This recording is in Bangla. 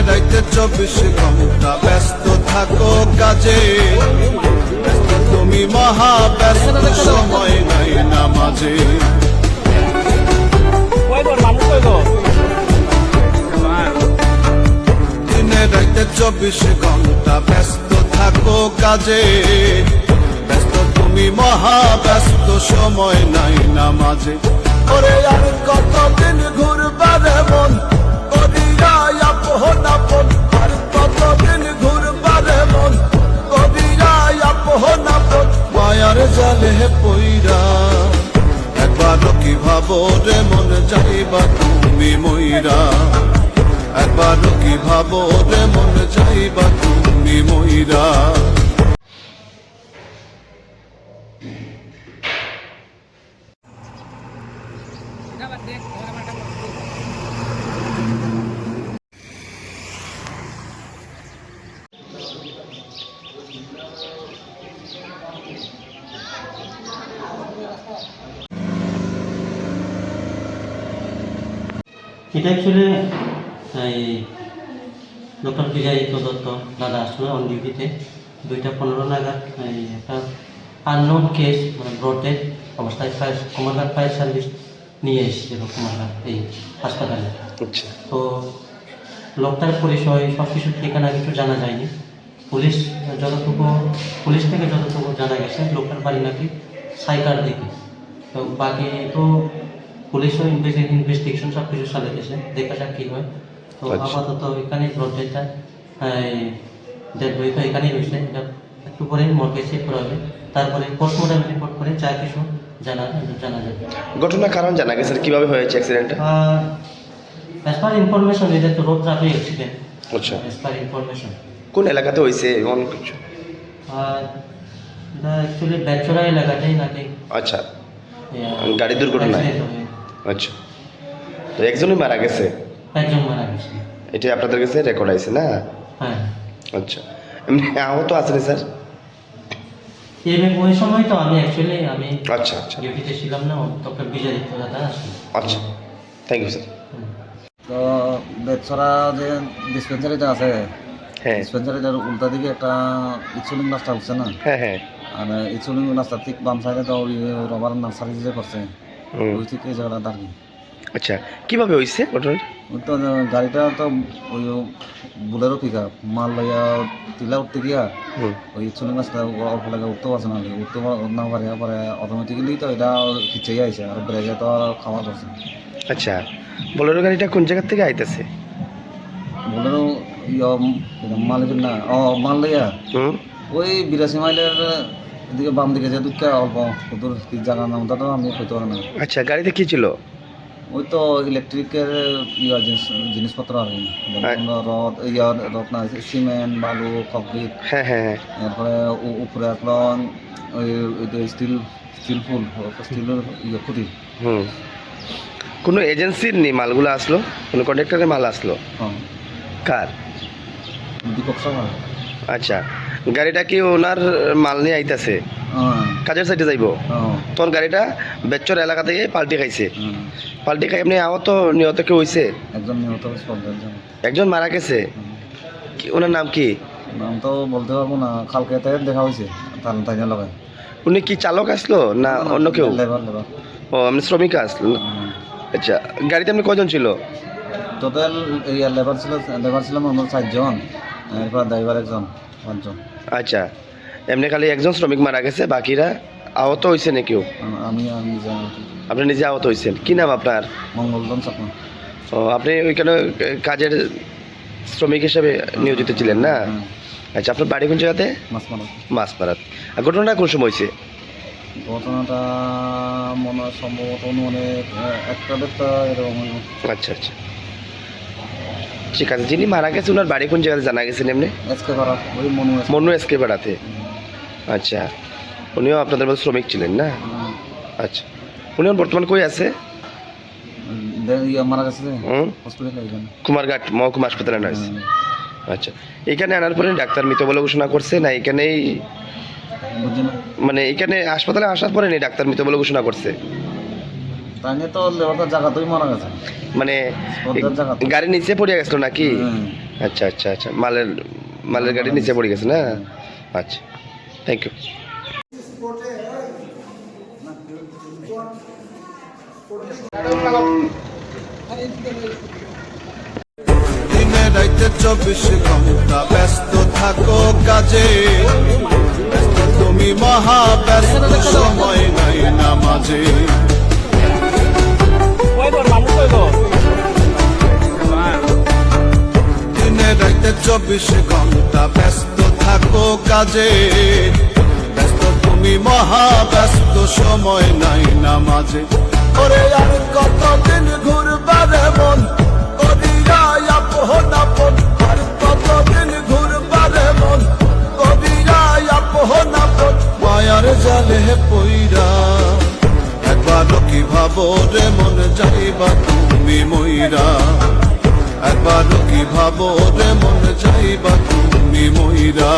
রাইতে 24 ঘন্টা ব্যস্ত থাকো কাজে, তুমি মহা ব্যস্ত, সময় নাই নামাজে। দিনে রাইতে 24 ঘন্টা ব্যস্ত থাকো কাজে, ব্যস্ত তুমি মহা ব্যস্ত, সময় নাই নামাজে। ওরে আর কতদিন ঘুরবারে মন করিয়া আপন আপন, আর কতদিন ঘুরবারে মন করিয়া আপন আপন, মায়ার জালে পইরা একবারও কি ভাবো রে মন যাইবা তুমি মইরা, একবারও কি ভাবো রে মন যাইবা তুমি মইরা। এটা অ্যাকচুয়ালি এই ডক্টর বিজয় দত্ত দাদা আসলে অন ডিউটিতে 2:15 নাগাদ এই একটা আননোন কেস মানে ব্রডেড অবস্থায় কুমারঘাট ফায়ার সার্ভিস নিয়ে এসেছিল কুমারঘাট এই হাসপাতালে। আচ্ছা, তো লোকটার পরিচয় সব কিছু ঠিকানা কিছু জানা যায়নি। পুলিশ থেকে যতটুকু জানা গেছে লোকটার বাড়ি নাকি সাইকার দিকে। তো বাকি তো পুলিশও ইনভেস্টিগেশন সব কিছু চালিয়েছে, দেখা যাক কী হয়। তো আপাতত এখানেই ব্রডেডটা ডেড বই তো এখানেই রয়েছে, এটা একটু পরেই মর্গে চেক করা হবে, তারপরে পোস্টমর্টম রিপোর্ট করে যা কিছু জানা যাবে। ঘটনার কারণ জানা গেছে কিভাবে হয়েছে অ্যাক্সিডেন্টটা? অ্যাজ পার ইনফরমেশন এটা তো রোড ট্রাফিক অ্যাক্সিডেন্ট। আচ্ছা, অ্যাজ পার ইনফরমেশন কোন এলাকাতে হয়েছে এমন কিছু? এটা অ্যাকচুয়ালি বেচরা এলাকাতেই নাকি। আচ্ছা, গাড়ি দুর্ঘটনা। আচ্ছা, তো একজনই মারা গেছে? একজন মারা গেছে, এটা আপনাদের কাছে রেকর্ড আছে না? হ্যাঁ। আচ্ছা, এমনি আহত আছেন স্যার? ওই সময় তো আমি অ্যাকচুয়ালি আচ্ছা আচ্ছা ডিউটিতে ছিলাম না, ডক্টর বিজয় দত্ত দাদা আসলে। আচ্ছা, থ্যাংক ইউ স্যার। তো বেতছড়া যে ডিসপেন্সারিটা আছে, হ্যাঁ ডিসপেন্সারিটার উল্টা দিকে একটা ইনসুলিন রাস্তা হচ্ছে না? হ্যাঁ হ্যাঁ, আর ইনসুলিন রাস্তা ঠিক বাম সাইডে তো ওই রবার নার্সারি যে করছে ওই থেকে জায়গাটা দাঁড়িয়ে। আচ্ছা, কিভাবে হয়েছে ঘটনাটা? ওই তো গাড়িটা তো ওই বুলেরো পিক আপ মাল লইয়া টিলা উঠতে গিয়া ওই ইনসুলিন রাস্তা অল্প লাগে উঠতেও আছে না, উঠতে না পারে, পরে অটোমেটিক্যালি তো এটা খিচেই আইছে আর ব্রেকে তো আর খাওয়া করছে। আচ্ছা, বোলেরো গাড়িটা কোন জায়গা থেকে আইতেছে? বুলেরো মালিকের না, মাল লইয়া ওই 82 মাইলের এদিকে বাম দিকে যে দুধটা অল্প কত কি জায়গার নাম ওটা তো আমি হইতে পারি না। আচ্ছা, গাড়িতে কি ছিল? ওই তো ইলেকট্রিকের জিনিসপত্র আর কি, রড না সিমেন্ট বালু কংক্রিট। হ্যাঁ হ্যাঁ, এরপরে উপরে আসলো ওই স্টিল স্টিলের খুঁটি। কোনো এজেন্সির নি মালগুলো আসলো? কোনো কন্ট্রাক্টরের মাল আসলো? কার? দীপক সরকার। আচ্ছা, গাড়িটা কি ওনার মাল নিয়ে আইতাছে কাজের সাইডে যাইব? তোর গাড়িটা বেচর এলাকা থেকে পাল্টি খাইছে, পাল্টি খাই এমনি আহত নিহত কেউ হয়েছে? একজন নিহত, একজন মারা গেছে। ওনার নাম কি? নাম তো বলতে পারবো না, কালকে দেখা হয়েছে তাই লগায়। উনি কি চালক আসলো না অন্য কেউ? লেবার। ও, আপনি শ্রমিক আসলো? আচ্ছা, গাড়িতে আপনি কজন ছিল? টোটাল লেবার ছিলাম আমরা 4 জন, এরপর ড্রাইভার একজন, 5 জন। আচ্ছা, এমনি খালি একজন শ্রমিক মারা গেছে, বাকিরা আহত হয়েছে না কেউ? আমি আপনি নিজে আহত হয়েছেন। কি নাম আপনার? মঙ্গলদম চাকমা। ও, আপনি ওইখানে কাজের শ্রমিক হিসাবে নিয়োজিত ছিলেন না? আচ্ছা, আপনার বাড়ি কোন জায়গাতে? মাছপাড়াত। আর ঘটনাটা কোন সময় হয়েছে? ঘটনাটা মনে হয় সম্ভবত একটা এরকম। আচ্ছা আচ্ছা, ঠিক আছে। যিনি মারা গেছে ওনার বাড়ি কোন জায়গাতে জানা গেছেন এমনি? এসকে পাড়া, ওই মনু এসকে পাড়াতে। আচ্ছা, উনিও আপনাদের মধ্যে শ্রমিক ছিলেন না? আচ্ছা, উনিও বর্তমান কই আছে? মারা গেছে হসপিটালে, কুমারঘাট মহকুমা হাসপাতালে নয়েছে। আচ্ছা, এখানে আনার পরে ডাক্তার মৃত বলে ঘোষণা করছে না এখানেই? মানে এখানে হাসপাতালে আসার পরে নেই ডাক্তার মৃত বলে ঘোষণা করছে? তাই তো লেবারটার জায়গাতেই মারা গেছে, মানে জায়গা গাড়ি নিচে পড়ে গেছিল নাকি? আচ্ছা আচ্ছা আচ্ছা, মালের মালের গাড়ি নিচে পড়ে গেছে না? আচ্ছা, থ্যাংক ইউ। দিনে রাইতে 24 ঘন্টা ব্যস্ত থাকো কাজে, ব্যস্ত তুমি মহা ব্যস্ত, সময় নাই নামাজে। দিনে রাইতে 24 ঘন্টা ব্যস্ত থাকো কাজে, ব্যস্ত তুমি মহা ব্যস্ত, সময় নাই নামাজে। ওরে আর কতদিন ঘুরবারে মন করিয়া আপন আপন, আর কতদিন ঘুরবারে মন করিয়া আপন আপন, মায়ার জালে পইরা একবারও কি ভাবো রে মন যাইবা তুমি মইরা, একবারও কি ভাবো রে মন যাইবা তুমি মইরা।